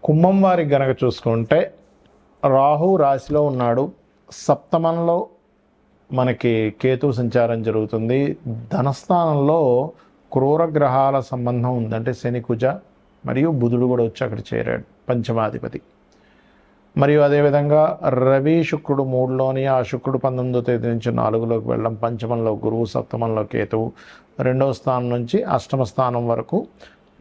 కుంభం వారికి గనక చూసుకుంటే రాహు రాశిలో ఉన్నాడు. సప్తమంలో మనకి కేతు సంచారం జరుగుతుంది. ధనస్థానంలో క్రూర గ్రహాల సంబంధం ఉందంటే శని, కుజ మరియు బుధుడు కూడా వచ్చి అక్కడ చేరాడు, పంచమాధిపతి. మరియు అదేవిధంగా రవి శుక్రుడు 3లోని, ఆ శుక్రుడు 19వ తేదీ నుంచి 4లోకి వెళ్ళడం, పంచమంలో గురువు, సప్తమంలో కేతువు, 2వ స్థానం నుంచి 8వ స్థానం వరకు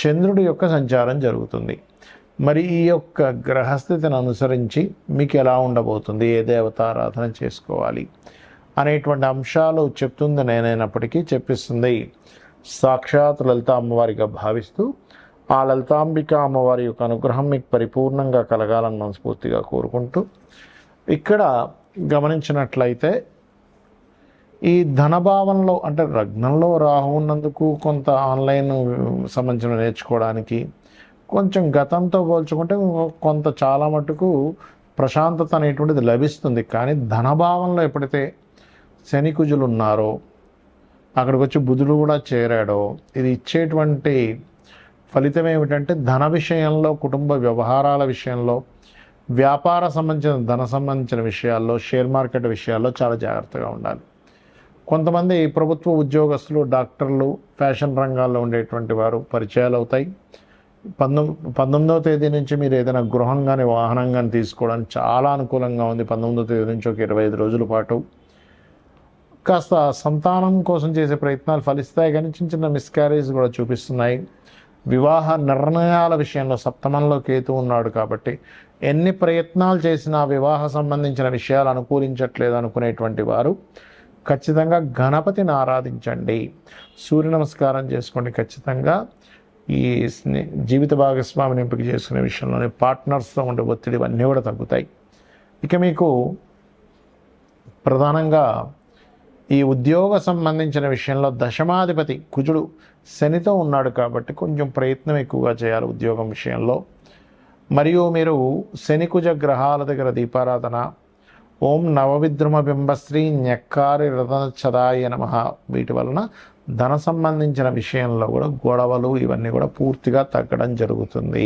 చంద్రుడి యొక్క సంచారం జరుగుతుంది. మరి ఈ యొక్క గ్రహస్థితిని అనుసరించి మీకు ఎలా ఉండబోతుంది, ఏ దేవతారాధన చేసుకోవాలి అనేటువంటి అంశాలు చెప్తుంది నేనైనప్పటికీ చెప్పిస్తుంది సాక్షాత్ లలిత అమ్మవారిగా భావిస్తూ, ఆ లలితాంబిక అమ్మవారి యొక్క అనుగ్రహం మీకు పరిపూర్ణంగా కలగాలని మనస్ఫూర్తిగా కోరుకుంటూ, ఇక్కడ గమనించినట్లయితే ఈ ధనభావంలో అంటే లగ్నంలో రాహు ఉన్నందుకు కొంత ఆన్లైన్ సంబంధించిన నేర్చుకోవడానికి కొంచెం గతంతో పోల్చుకుంటే కొంత చాలా మటుకు ప్రశాంతత అనేటువంటిది లభిస్తుంది. కానీ ధనభావంలో ఎప్పుడైతే శని కుజులు ఉన్నారో, అక్కడికి వచ్చి బుధుడు కూడా చేరాడో, ఇది ఇచ్చేటువంటి ఫలితం ఏమిటంటే ధన విషయంలో, కుటుంబ వ్యవహారాల విషయంలో, వ్యాపార సంబంధించిన విషయాల్లో, షేర్ మార్కెట్ విషయాల్లో చాలా జాగ్రత్తగా ఉండాలి. కొంతమంది ప్రభుత్వ ఉద్యోగస్తులు, డాక్టర్లు, ఫ్యాషన్ రంగాల్లో ఉండేటువంటి వారు పరిచయాలు అవుతాయి. 19వ తేదీ నుంచి మీరు ఏదైనా గృహం కానీ వాహనం కానీ తీసుకోవడానికి చాలా అనుకూలంగా ఉంది. 19వ తేదీ నుంచి ఒక 25 రోజుల పాటు కాస్త సంతానం కోసం చేసే ప్రయత్నాలు ఫలిస్తాయి, కానీ చిన్న చిన్న మిస్క్యారేజ్ కూడా చూపిస్తున్నాయి. వివాహ నిర్ణయాల విషయంలో సప్తమంలో కేతు ఉన్నాడు కాబట్టి ఎన్ని ప్రయత్నాలు చేసినా వివాహ సంబంధించిన విషయాలు అనుకూలించట్లేదు అనుకునేటువంటి వారు ఖచ్చితంగా గణపతిని ఆరాధించండి, సూర్య నమస్కారం చేసుకోండి. ఖచ్చితంగా ఈ జీవిత భాగస్వామిని ఎంపిక చేసుకునే విషయంలోనే పార్ట్నర్స్తో ఉండే ఒత్తిడి ఇవన్నీ కూడా తగ్గుతాయి. ఇక మీకు ప్రధానంగా ఈ ఉద్యోగ సంబంధించిన విషయంలో దశమాధిపతి కుజుడు శనితో ఉన్నాడు కాబట్టి కొంచెం ప్రయత్నం ఎక్కువగా చేయాలి ఉద్యోగం విషయంలో. మరియు మీరు శని కుజ గ్రహాల దగ్గర దీపారాధన, ఓం నవవిద్రుమ బింబశ్రీ న్యక్కారి రథచదాయ నమః, వీటి వలన ధన సంబంధించిన విషయంలో కూడా గొడవలు ఇవన్నీ కూడా పూర్తిగా తగ్గడం జరుగుతుంది.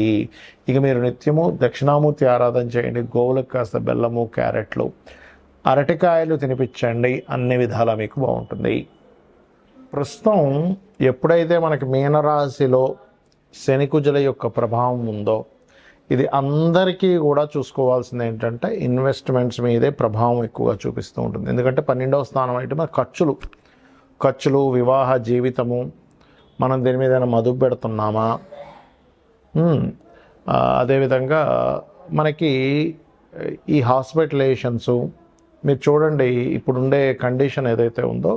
ఇక మీరు నిత్యము దక్షిణామూర్తి ఆరాధన చేయండి, గోవులకు కాస్త బెల్లము, క్యారెట్లు, అరటికాయలు తినిపించండి, అన్ని విధాలా మీకు బాగుంటుంది. ప్రస్తుతం ఎప్పుడైతే మనకి మీనరాశిలో శని కుజుల యొక్క ప్రభావం ఉందో, ఇది అందరికీ కూడా చూసుకోవాల్సింది ఏంటంటే ఇన్వెస్ట్మెంట్స్ మీదే ప్రభావం ఎక్కువగా చూపిస్తూ ఉంటుంది. ఎందుకంటే 12వ స్థానం అయితే మన ఖర్చులు, వివాహ జీవితము, మనం దీని మీద ఏదైనా మదుపు పెడుతున్నామా, అదేవిధంగా మనకి ఈ హాస్పిటలైజేషన్స్, మీరు చూడండి ఇప్పుడుండే కండిషన్ ఏదైతే ఉందో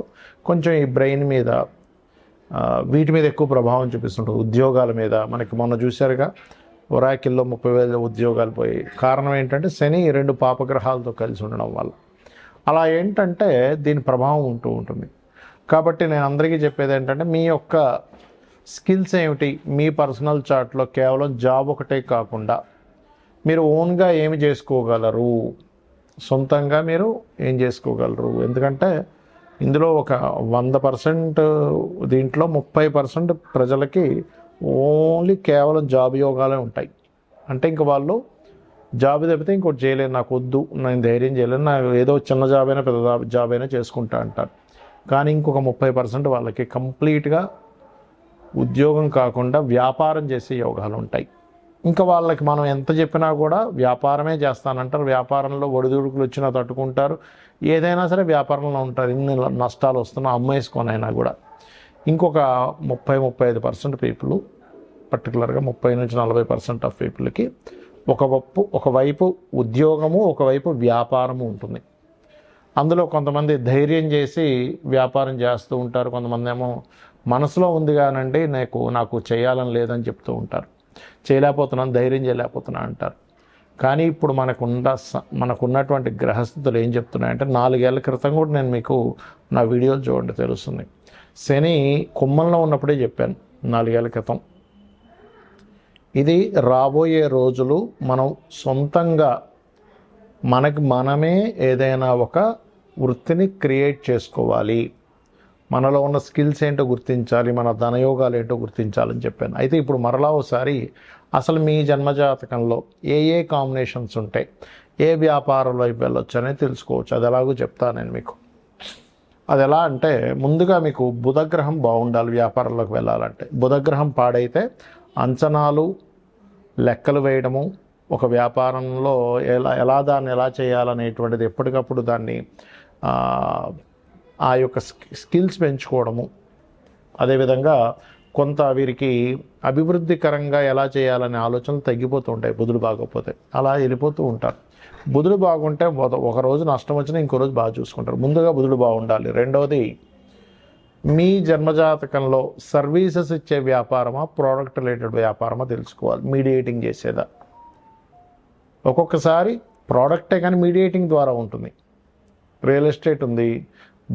కొంచెం ఈ బ్రెయిన్ మీద వీటి మీద ఎక్కువ ప్రభావం చూపిస్తుంటుంది. ఉద్యోగాల మీద మనకి మొన్న చూశారుగా ఒరాకిల్లో 30,000 ఉద్యోగాలు పోయి. కారణం ఏంటంటే శని 2 పాపగ్రహాలతో కలిసి ఉండడం వల్ల. అలా ఏంటంటే దీని ప్రభావం ఉంటూ ఉంటుంది. కాబట్టి నేను అందరికీ చెప్పేది ఏంటంటే మీ యొక్క స్కిల్స్ ఏమిటి, మీ పర్సనల్ చార్ట్లో కేవలం జాబ్ ఒకటే కాకుండా మీరు ఓన్గా ఏమి చేసుకోగలరు, సొంతంగా మీరు ఏం చేసుకోగలరు. ఎందుకంటే ఇందులో ఒక 100% దీంట్లో 30% ప్రజలకి ఓన్లీ కేవలం జాబ్ యోగాలే ఉంటాయి. అంటే ఇంక వాళ్ళు జాబ్ తప్పితే ఇంకోటి చేయలేను, నాకు వద్దు, నేను ధైర్యం చేయలేను, నాకు ఏదో చిన్న జాబ్ అయినా పెద్ద జాబ్ అయినా చేసుకుంటా అంటారు. కానీ ఇంకొక 30% వాళ్ళకి కంప్లీట్గా ఉద్యోగం కాకుండా వ్యాపారం చేసే యోగాలు ఉంటాయి. ఇంకా వాళ్ళకి మనం ఎంత చెప్పినా కూడా వ్యాపారమే చేస్తానంటారు. వ్యాపారంలో ఒడిదుడుకులు వచ్చినా తట్టుకుంటారు, ఏదైనా సరే వ్యాపారంలో ఉంటారు. ఇన్ని నష్టాలు వస్తున్నా అమ్మేసుకొనైనా కూడా. ఇంకొక 30-35% పీపుల్, పర్టికులర్గా 30-40% ఆఫ్ పీపుల్కి ఒకవైపు ఉద్యోగము, ఒకవైపు వ్యాపారము ఉంటుంది. అందులో కొంతమంది ధైర్యం చేసి వ్యాపారం చేస్తూ ఉంటారు, కొంతమంది ఏమో మనసులో ఉంది కానండి నాకు చేయాలని లేదని చెప్తూ ఉంటారు, చేయలేకపోతున్నాను, ధైర్యం చేయలేకపోతున్నా అంటారు. కానీ ఇప్పుడు మనకున్నటువంటి గ్రహస్థితులు ఏం చెప్తున్నాయంటే 4 ఏళ్ల క్రితం కూడా నేను మీకు నా వీడియోలు చూడండి తెలుస్తుంది. శని కుంభంలో ఉన్నప్పుడే చెప్పాను 4 ఏళ్ల క్రితం. ఇది రాబోయే రోజులు మనం సొంతంగా మనమే ఏదైనా ఒక వృత్తిని క్రియేట్ చేసుకోవాలి, మనలో ఉన్న స్కిల్స్ ఏంటో గుర్తించాలి, మన ధనయోగాలు ఏంటో గుర్తించాలని చెప్పాను. అయితే ఇప్పుడు మరలా ఒకసారి అసలు మీ జన్మజాతకంలో ఏ ఏ కాంబినేషన్స్ ఉంటాయి, ఏ వ్యాపారంలో వైపు వెళ్ళొచ్చు అనేది తెలుసుకోవచ్చు. అది ఎలాగో చెప్తాను నేను మీకు. అది ఎలా అంటే, ముందుగా మీకు బుధగ్రహం బాగుండాలి వ్యాపారంలోకి వెళ్ళాలంటే. బుధగ్రహం పాడైతే అంచనాలు, లెక్కలు వేయడము, ఒక వ్యాపారంలో దాన్ని ఎలా చేయాలనేటువంటిది ఎప్పటికప్పుడు దాన్ని ఆ యొక్క స్కిల్స్ పెంచుకోవడము, అదేవిధంగా కొంత వీరికి అభివృద్ధికరంగా ఎలా చేయాలనే ఆలోచనలు తగ్గిపోతూ ఉంటాయి బుధుడు బాగోకపోతే. అలా వెళ్ళిపోతూ ఉంటారు. బుధుడు బాగుంటే ఒక రోజు నష్టం వచ్చినా ఇంకో రోజు బాగా చూసుకుంటారు. ముందుగా బుధుడు బాగుండాలి. రెండవది, మీ జన్మజాతకంలో సర్వీసెస్ ఇచ్చే వ్యాపారమా, ప్రోడక్ట్ రిలేటెడ్ వ్యాపారమా తెలుసుకోవాలి. మీడియేటింగ్ చేసేదా. ఒక్కొక్కసారి ప్రోడక్టే కానీ మీడియేటింగ్ ద్వారా ఉంటుంది. రియల్ ఎస్టేట్ ఉంది,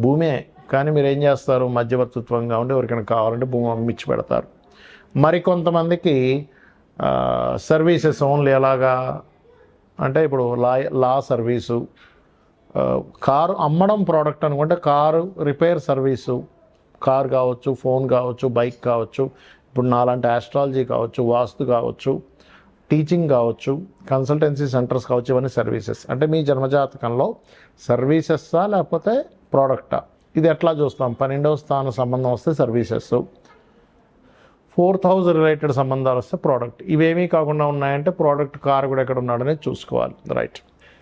భూమే, కానీ మీరు ఏం చేస్తారు, మధ్యవర్తిత్వంగా ఉండి ఎవరికైనా కావాలంటే భూమి అమ్మిచ్చి పెడతారు. మరికొంతమందికి సర్వీసెస్ ఓన్లీ ఎలాగా అంటే, ఇప్పుడు లా సర్వీసు, కారు అమ్మడం ప్రోడక్ట్ అనుకుంటే కారు రిపేర్ సర్వీసు, కార్ కావచ్చు, ఫోన్ కావచ్చు, బైక్ కావచ్చు, ఇప్పుడు నాలాంటి ఆస్ట్రాలజీ కావచ్చు, వాస్తు కావచ్చు, టీచింగ్ కావచ్చు, కన్సల్టెన్సీ సెంటర్స్ కావచ్చు, ఇవన్నీ సర్వీసెస్. అంటే మీ జన్మజాతకంలో సర్వీసెస్సా లేకపోతే ప్రోడక్టా, ఇది ఎట్లా చూస్తాం. 12వ స్థానం సంబంధం వస్తే సర్వీసెస్, 4th హౌస్ రిలేటెడ్ సంబంధాలు వస్తే ప్రోడక్ట్. ఇవేమీ కాకుండా ఉన్నాయంటే ప్రోడక్ట్, కార్ కూడా ఎక్కడ ఉన్నాడనేది చూసుకోవాలి. రైట్.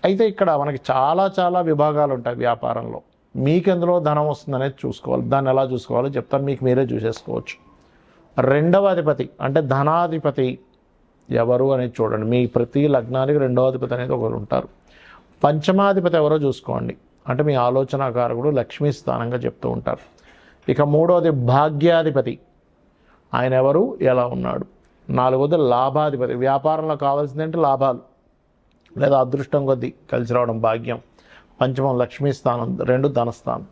అయితే ఇక్కడ మనకి చాలా విభాగాలు ఉంటాయి వ్యాపారంలో. మీకు ఎందులో ధనం వస్తుందనేది చూసుకోవాలి. దాన్ని ఎలా చూసుకోవాలో చెప్తాను, మీకు మీరే చూసేసుకోవచ్చు. రెండవ అధిపతి అంటే ధనాధిపతి ఎవరు అనేది చూడండి. మీ ప్రతి లగ్నానికి రెండవ అధిపతి అనేది ఒకరు ఉంటారు. పంచమాధిపతి ఎవరో చూసుకోండి. అంటే మీ ఆలోచనాకారకుడు, లక్ష్మీ స్థానంగా చెప్తూ ఉంటారు. ఇక మూడవది భాగ్యాధిపతి, ఆయన ఎవరు, ఎలా ఉన్నాడు. నాలుగవది లాభాధిపతి, వ్యాపారంలో కావాల్సింది అంటే లాభాలు లేదా అదృష్టం కొద్దీ కలిసి రావడం, భాగ్యం. పంచమం లక్ష్మీ స్థానం, 2 ధనస్థానం.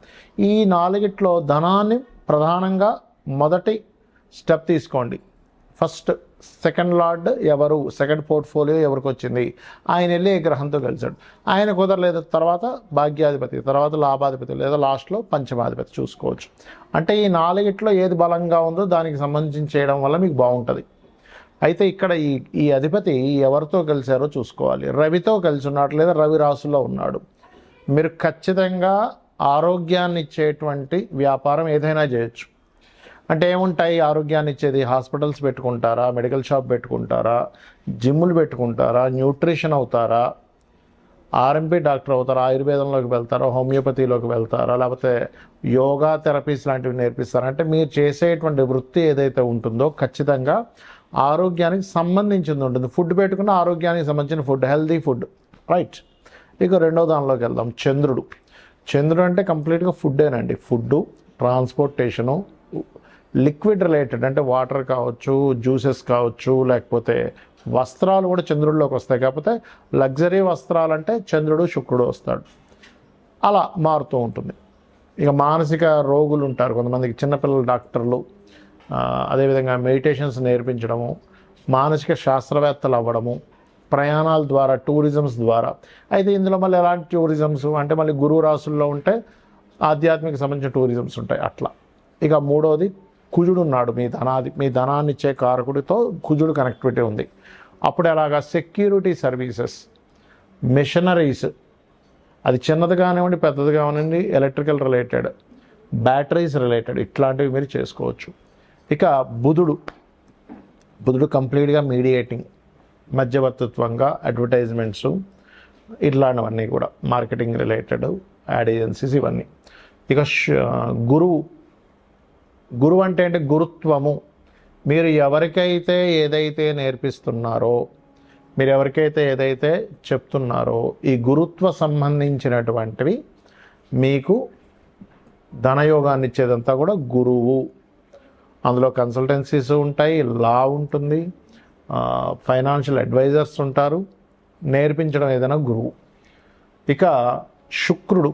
ఈ 4గిట్లో ధనాన్ని ప్రధానంగా మొదటి స్టెప్ తీసుకోండి. ఫస్ట్ సెకండ్ లార్డ్ ఎవరు, సెకండ్ పోర్ట్ఫోలియో ఎవరికి వచ్చింది, ఆయన వెళ్ళి ఏ గ్రహంతో కలిశాడు, ఆయన కుదరలేదు, తర్వాత భాగ్యాధిపతి, తర్వాత లాభాధిపతి, లేదా లాస్ట్లో పంచమాధిపతి చూసుకోవచ్చు. అంటే ఈ 4గిట్లో ఏది బలంగా ఉందో దానికి సంబంధించి చేయడం వల్ల మీకు బాగుంటుంది. అయితే ఇక్కడ ఈ అధిపతి ఎవరితో కలిశారో చూసుకోవాలి. రవితో కలిసి ఉన్నాడు, లేదా రవి రాశిలో ఉన్నాడు. మీరు ఖచ్చితంగా ఆరోగ్యాన్ని ఇచ్చేటువంటి వ్యాపారం ఏదైనా చేయొచ్చు. అంటే ఏముంటాయి ఆరోగ్యాన్ని ఇచ్చేది, హాస్పిటల్స్ పెట్టుకుంటారా, మెడికల్ షాప్ పెట్టుకుంటారా, జిమ్ములు పెట్టుకుంటారా, న్యూట్రిషన్ అవుతారా, ఆర్ఎంపీ డాక్టర్ అవుతారా, ఆయుర్వేదంలోకి వెళ్తారా, హోమియోపతిలోకి వెళ్తారా, లేకపోతే యోగా థెరపీస్ లాంటివి నేర్పిస్తారా. అంటే మీరు చేసేటువంటి వృత్తి ఏదైతే ఉంటుందో ఖచ్చితంగా ఆరోగ్యానికి సంబంధించింది ఉంటుంది. ఫుడ్ పెట్టుకున్న ఆరోగ్యానికి సంబంధించిన ఫుడ్, హెల్తీ ఫుడ్. రైట్. ఇక రెండో దానిలోకి వెళ్దాం. చంద్రుడు అంటే కంప్లీట్గా ఫుడ్డేనండి. ఫుడ్డు, ట్రాన్స్పోర్టేషను, లిక్విడ్ రిలేటెడ్ అంటే వాటర్ కావచ్చు, జ్యూసెస్ కావచ్చు, లేకపోతే వస్త్రాలు కూడా చంద్రుడిలోకి వస్తాయి. కాకపోతే లగ్జరీ వస్త్రాలంటే చంద్రుడు, శుక్రుడు వస్తాడు. అలా మారుతూ ఉంటుంది. ఇక మానసిక రోగులు ఉంటారు కొంతమందికి, చిన్నపిల్లల డాక్టర్లు, అదేవిధంగా మెడిటేషన్స్ నేర్పించడము, మానసిక శాస్త్రవేత్తలు అవ్వడము, ప్రయాణాల ద్వారా, టూరిజమ్స్ ద్వారా. అయితే ఇందులో మళ్ళీ ఎలాంటి టూరిజమ్స్ అంటే మళ్ళీ గురువు రాశుల్లో ఉంటే ఆధ్యాత్మిక సంబంధించిన టూరిజమ్స్ ఉంటాయి అట్లా. ఇక మూడవది కుజుడు ఉన్నాడు. మీ ధనాన్ని ఇచ్చే కారకుడితో కుజుడు కనెక్టివిటీ ఉంది. అప్పుడు ఎలాగా సెక్యూరిటీ సర్వీసెస్, మెషినరీస్, అది చిన్నది కానివ్వండి, పెద్దది కానివ్వండి, ఎలక్ట్రికల్ రిలేటెడ్, బ్యాటరీస్ రిలేటెడ్, ఇట్లాంటివి మీరు చేసుకోవచ్చు. ఇక బుధుడు కంప్లీట్గా మీడియేటింగ్, మధ్యవర్తిత్వంగా, అడ్వర్టైజ్మెంట్స్, ఇట్లాంటివన్నీ కూడా మార్కెటింగ్ రిలేటెడ్, యాడ్ ఏజెన్సీస్, ఇవన్నీ. ఇక గురువు అంటే గురుత్వము. మీరు ఎవరికైతే ఏదైతే నేర్పిస్తున్నారో, మీరు ఎవరికైతే ఏదైతే చెప్తున్నారో, ఈ గురుత్వ సంబంధించినటువంటివి మీకు ధనయోగాన్ని ఇచ్చేదంతా కూడా గురువు. అందులో కన్సల్టెన్సీస్ ఉంటాయి, లా ఉంటుంది, ఫైనాన్షియల్ అడ్వైజర్స్ ఉంటారు, నేర్పించడం ఏదైనా గురువు. ఇక శుక్రుడు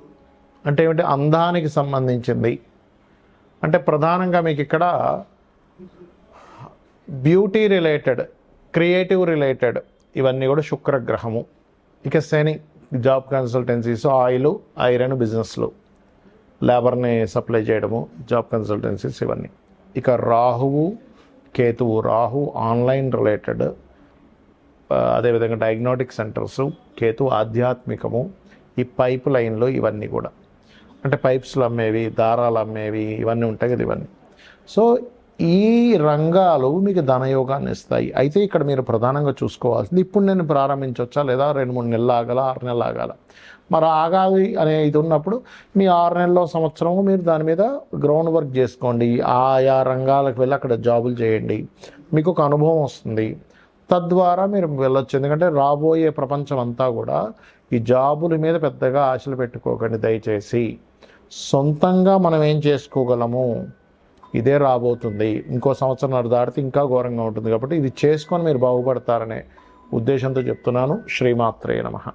అంటే ఏమిటి, అందానికి సంబంధించింది. అంటే ప్రధానంగా మీకు ఇక్కడ బ్యూటీ రిలేటెడ్, క్రియేటివ్ రిలేటెడ్, ఇవన్నీ కూడా శుక్రగ్రహము. ఇక శని జాబ్ కన్సల్టెన్సీస్, ఆయిల్, ఐరన్ బిజినెస్లు, లేబర్ని సప్లై చేయడము, జాబ్ కన్సల్టెన్సీస్, ఇవన్నీ. ఇక రాహువు కేతువు, రాహు ఆన్లైన్ రిలేటెడ్, అదేవిధంగా డయాగ్నోటిక్ సెంటర్స్, కేతు ఆధ్యాత్మికము, ఈ పైప్ లైన్లు ఇవన్నీ కూడా, అంటే పైప్స్లు అమ్మేవి, దారాలు అమ్మేవి, ఇవన్నీ ఉంటాయి కదా ఇవన్నీ. సో ఈ రంగాలు మీకు ధనయోగాన్ని ఇస్తాయి. అయితే ఇక్కడ మీరు ప్రధానంగా చూసుకోవాల్సింది, ఇప్పుడు నేను ప్రారంభించవచ్చా లేదా 2-3 నెలలు ఆగాల, 6 నెలలు ఆగాల? మరి ఆగాలి అనే ఇది ఉన్నప్పుడు మీ 6 నెలల్లో, సంవత్సరము మీరు దాని మీద గ్రౌండ్ వర్క్ చేసుకోండి. ఆయా రంగాలకు వెళ్ళి అక్కడ జాబులు చేయండి, మీకు ఒక అనుభవం వస్తుంది. తద్వారా మీరు వెళ్ళొచ్చు. ఎందుకంటే రాబోయే ప్రపంచం అంతా కూడా ఈ జాబుల మీద పెద్దగా ఆశలు పెట్టుకోకండి దయచేసి. సొంతంగా మనం ఏం చేసుకోగలము, ఇదే రాబోతుంది. ఇంకో సంవత్సరం దాటితే ఇంకా ఘోరంగా ఉంటుంది. కాబట్టి ఇది చేసుకొని మీరు బాగుపడతారనే ఉద్దేశంతో చెప్తున్నాను. శ్రీమాత్రే నమః.